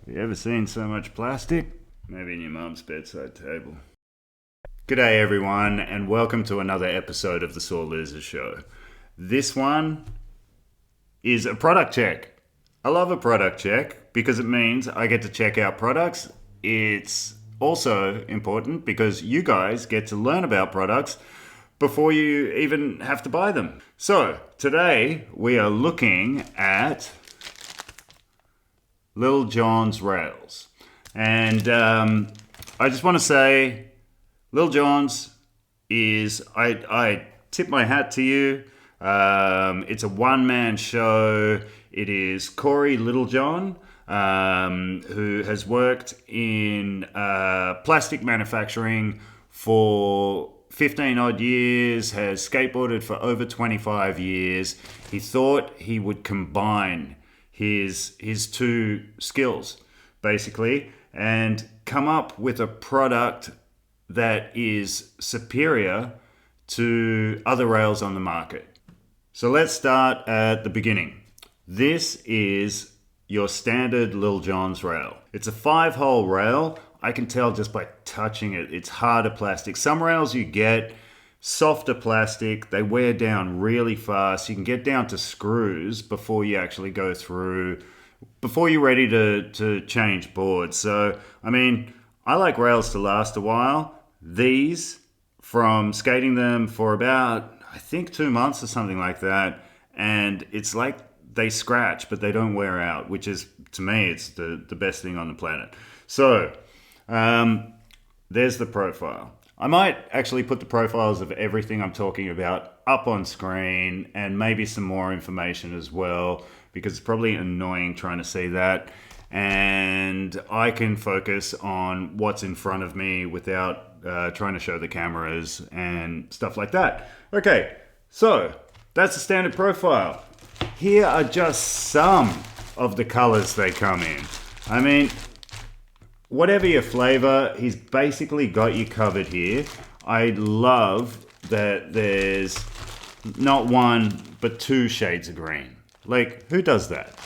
Have you ever seen so much plastic? Maybe in your mum's bedside table. G'day everyone, and welcome to another episode of the Sore Loser Show. This one is a product check. I love a product check because it means I get to check out products. It's also important because you guys get to learn about products before you even have to buy them. So, today we are looking at Lil Jawns rails. And I just want to say, Lil Jawns is, I tip my hat to you. It's a one-man show. It is Corey Littlejohn, who has worked in plastic manufacturing for 15 odd years, has skateboarded for over 25 years. He thought he would combine his two skills, basically, and come up with a product that is superior to other rails on the market. So let's start at the beginning. This is your standard Lil Jawns rail. It's a 5-hole rail. I can tell just by touching it, it's harder plastic. Some rails you get softer plastic, they wear down really fast. You can get down to screws before you actually go through, before you're ready to change boards. So, I mean, I like rails to last a while. These, from skating them for about, I think 2 months or something like that, and it's like they scratch, but they don't wear out, which is, to me, it's the best thing on the planet. So, there's the profile. I might actually put the profiles of everything I'm talking about up on screen and maybe some more information as well, because it's probably annoying trying to see that. And I can focus on what's in front of me without trying to show the cameras and stuff like that. Okay, so that's the standard profile. Here are just some of the colors they come in. I mean, whatever your flavor, he's basically got you covered here. I love that there's not one, but 2 shades of green. Like, who does that?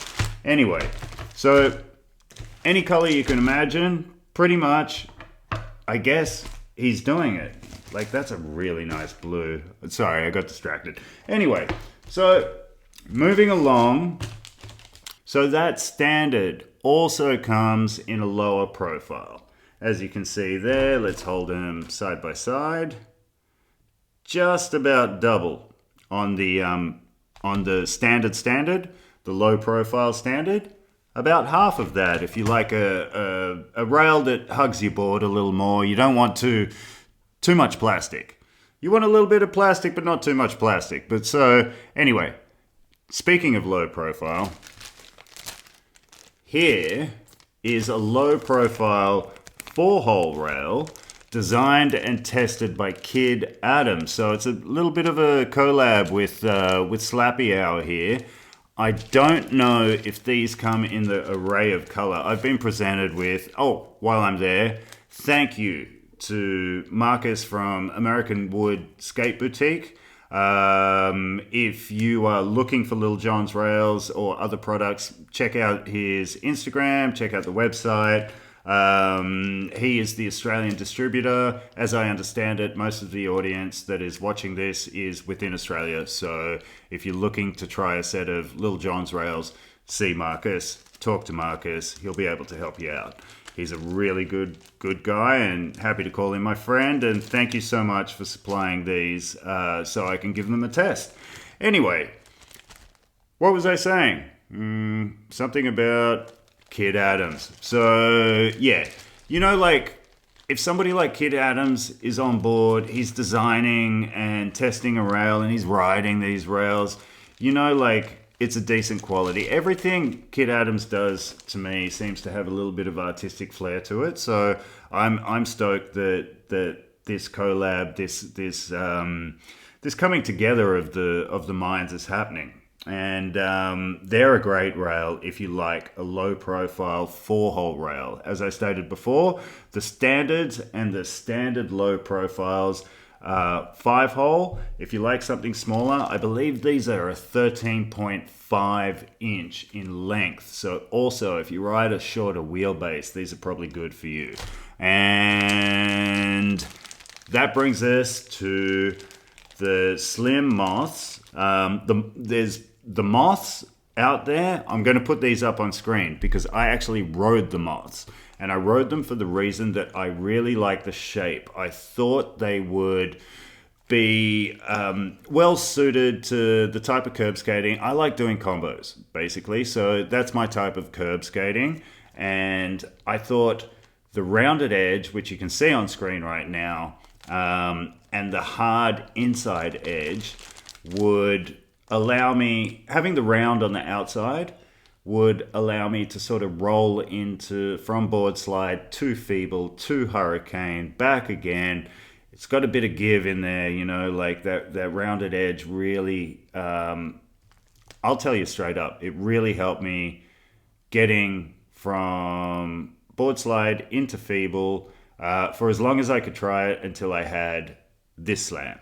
Anyway, so any color you can imagine, pretty much, I guess he's doing it. Like, that's a really nice blue. Sorry, I got distracted. Anyway, so moving along. So that standard also comes in a lower profile. As you can see there, let's hold them side by side. Just about double on the standard, the low profile standard. About half of that if you like a rail that hugs your board a little more. You don't want too much plastic. You want a little bit of plastic, but not too much plastic. But so, anyway, speaking of low profile, here is a low-profile 4-hole rail designed and tested by Kid Adams. So it's a little bit of a collab with Slappy Hour here. I don't know if these come in the array of color. I've been presented with, while I'm there, thank you to Marcus from American Wood Skate Boutique. If you are looking for Lil Jawns rails or other products, check out his Instagram, check out the website. He is the Australian distributor. As I understand it, most of the audience that is watching this is within Australia. So if you're looking to try a set of Lil Jawns rails, see Marcus, talk to Marcus. He'll be able to help you out. He's a really good guy, and happy to call him my friend. And thank you so much for supplying these so I can give them a test. Anyway, what was I saying? Something about Kid Adams. So, yeah. You know, like, if somebody like Kid Adams is on board, he's designing and testing a rail and he's riding these rails, you know, like, it's a decent quality. Everything Kid Adams does, to me, seems to have a little bit of artistic flair to it. So I'm stoked that this collab, this coming together of the minds is happening. And they're a great rail if you like a low-profile 4-hole rail. As I stated before, the standards and the standard low profiles 5 hole. If you like something smaller, I believe these are a 13.5 inch in length. So also, if you ride a shorter wheelbase, these are probably good for you. And that brings us to the slim moths. There's the moths out there. I'm going to put these up on screen because I actually rode the moths. And I rode them for the reason that I really like the shape. I thought they would be well suited to the type of curb skating. I like doing combos, basically. So that's my type of curb skating. And I thought the rounded edge, which you can see on screen right now, and the hard inside edge would allow me, having the round on the outside, would allow me to sort of roll into from board slide to feeble to hurricane back again. It's got a bit of give in there, you know, like that rounded edge really, I'll tell you straight up, it really helped me getting from board slide into feeble for as long as I could try it until I had this slam.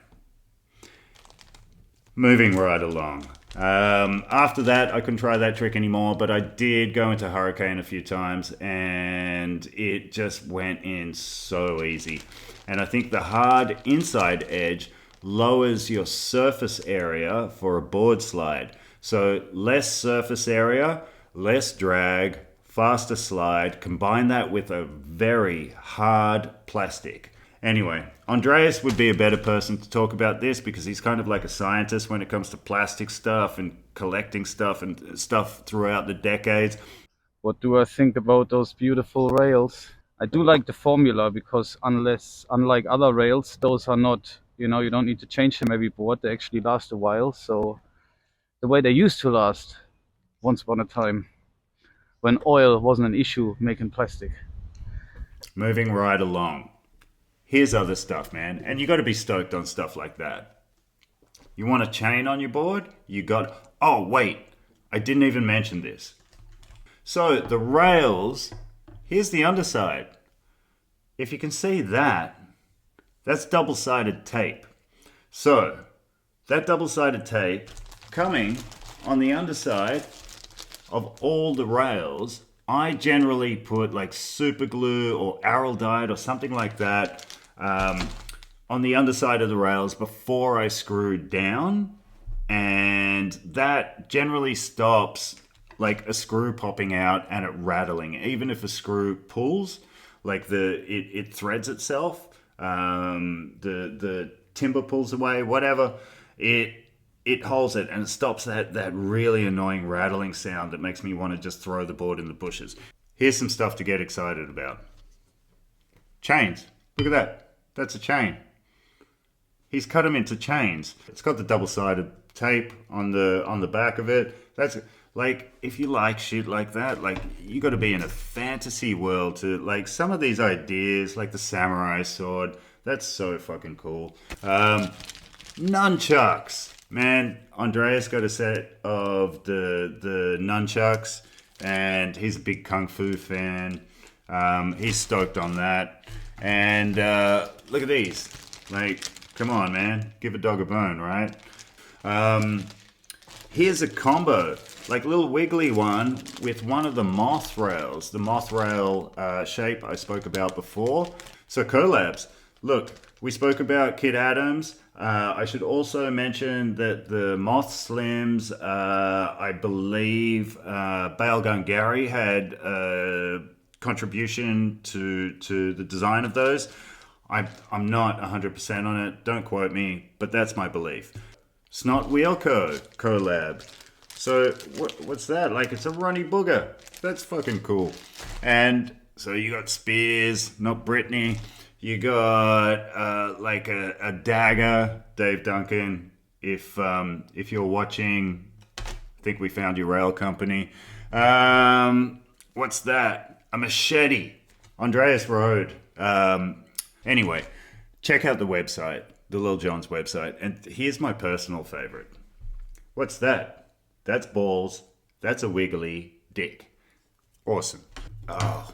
Moving right along. After that, I couldn't try that trick anymore, but I did go into hurricane a few times and it just went in so easy. And I think the hard inside edge lowers your surface area for a board slide. So less surface area, less drag, faster slide. Combine that with a very hard plastic. Anyway, Andreas would be a better person to talk about this because he's kind of like a scientist when it comes to plastic stuff and collecting stuff and stuff throughout the decades. What do I think about those beautiful rails? I do like the formula because unlike other rails, those are not, you don't need to change them every board. They actually last a while. So the way they used to last once upon a time when oil wasn't an issue making plastic. Moving right along. Here's other stuff, man. And you got to be stoked on stuff like that. You want a chain on your board? You got... Oh, wait. I didn't even mention this. So the rails, here's the underside. If you can see that, that's double-sided tape. So that double-sided tape coming on the underside of all the rails, I generally put like super glue or araldite or something like that on the underside of the rails before I screw down, and that generally stops like a screw popping out and it rattling. Even if a screw pulls, like it threads itself, the timber pulls away, whatever, it holds it and it stops that really annoying rattling sound that makes me want to just throw the board in the bushes. Here's some stuff to get excited about. Chains. Look at that. That's a chain. He's cut them into chains. It's got the double-sided tape on the back of it. That's like, if you like shit like that, like you got to be in a fantasy world to like some of these ideas, like the samurai sword. That's so fucking cool. Nunchucks. Man, Andreas got a set of the nunchucks, and he's a big kung fu fan. He's stoked on that. And look at these. Like, come on, man. Give a dog a bone, right? Here's a combo, like a little wiggly one with one of the moth rails. The moth rail shape I spoke about before. So collabs. Look, we spoke about Kid Adams. I should also mention that the Moth Slims, I believe Bale Gungari had a contribution to the design of those. I'm not 100% on it, don't quote me, but that's my belief. Snot Wheel Co. collab. So what's that? Like, it's a runny booger. That's fucking cool. And so you got Spears, not Britney. You got like a dagger, Dave Duncan. If you're watching, I think we found your rail company. What's that? A machete. Andreas Road. Anyway, check out the website, the Lil Jawns website. And here's my personal favorite. What's that? That's balls. That's a wiggly dick. Awesome. Oh,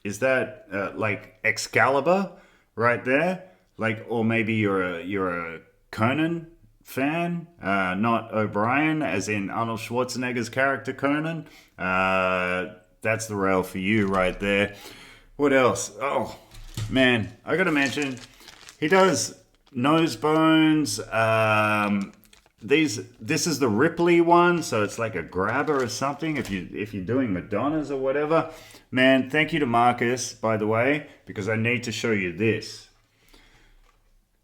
is that like Excalibur right there? Like, or maybe you're a Conan fan, not O'Brien, as in Arnold Schwarzenegger's character Conan. That's the rail for you right there. What else? Oh man, I gotta mention, he does nose bones. This is the Ripley one, so it's like a grabber or something. If you're doing Madonnas or whatever, man. Thank you to Marcus, by the way, because I need to show you this.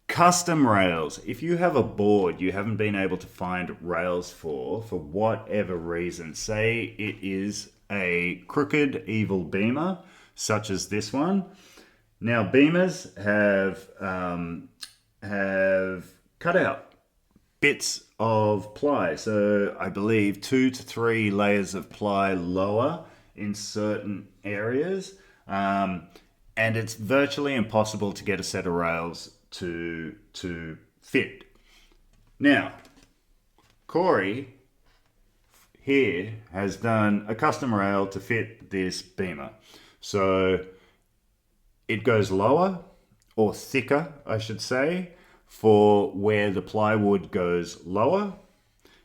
Custom rails. If you have a board you haven't been able to find rails for whatever reason, say it is a crooked evil beamer, such as this one. Now beamers have cut out bits of ply, so I believe 2 to 3 layers of ply lower in certain areas, and it's virtually impossible to get a set of rails to fit. Now, Corey here has done a custom rail to fit this beamer. So it goes lower, or thicker, I should say, for where the plywood goes lower.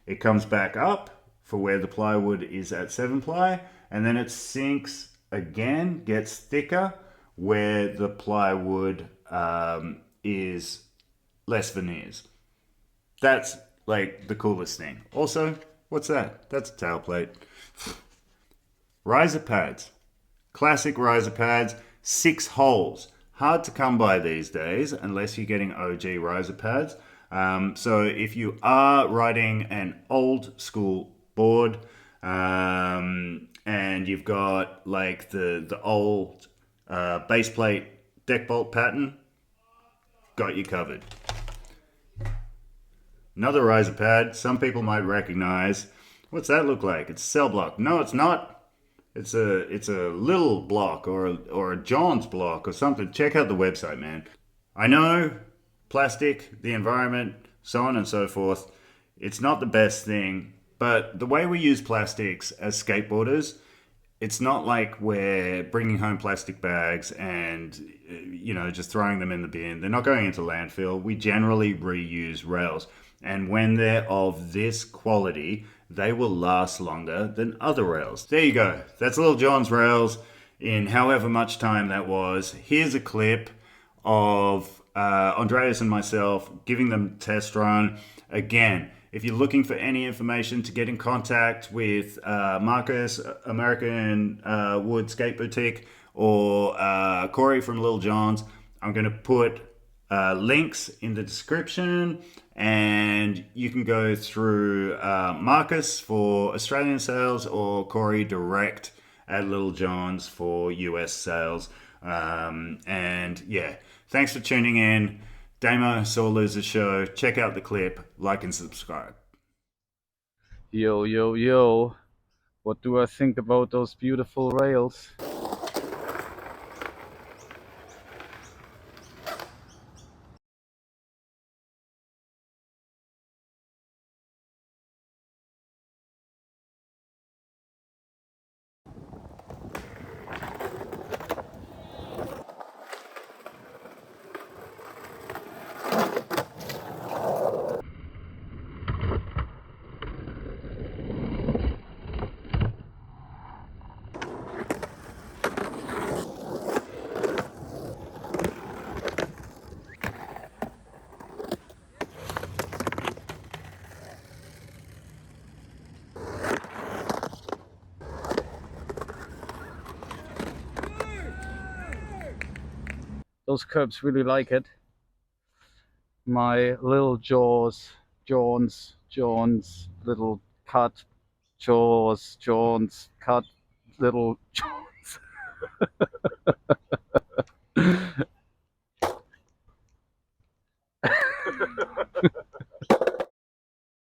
It comes back up for where the plywood is at 7 ply, and then it sinks again, gets thicker where the plywood is less veneers. That's like the coolest thing. Also, what's that? That's a tail plate. Riser pads. Classic riser pads, 6 holes. Hard to come by these days unless you're getting OG riser pads. So if you are riding an old school board, and you've got like the old base plate deck bolt pattern, got you covered. Another riser pad some people might recognize. What's that look like? It's a cell block. No, it's not. It's a little block, or a Jawns block or something. Check out the website, man. I know plastic, the environment, so on and so forth. It's not the best thing, but the way we use plastics as skateboarders, it's not like we're bringing home plastic bags and just throwing them in the bin. They're not going into landfill. We generally reuse rails, and when they're of this quality, they will last longer than other rails. There you go. That's Little John's rails in however much time that was. Here's a clip of Andreas and myself giving them a test run. Again, if you're looking for any information to get in contact with Marcus, American Wood Skate Boutique, or Corey from Little John's, I'm going to put links in the description, and you can go through Marcus for Australian sales or Corey direct at Little John's for US sales. And yeah, thanks for tuning in. Damo Sore Loser Show. Check out the clip, like and subscribe. Yo, yo, yo. What do I think about those beautiful rails? Those curbs really like it. My little Jawns, little cut, Jawns, cut, little Jawns.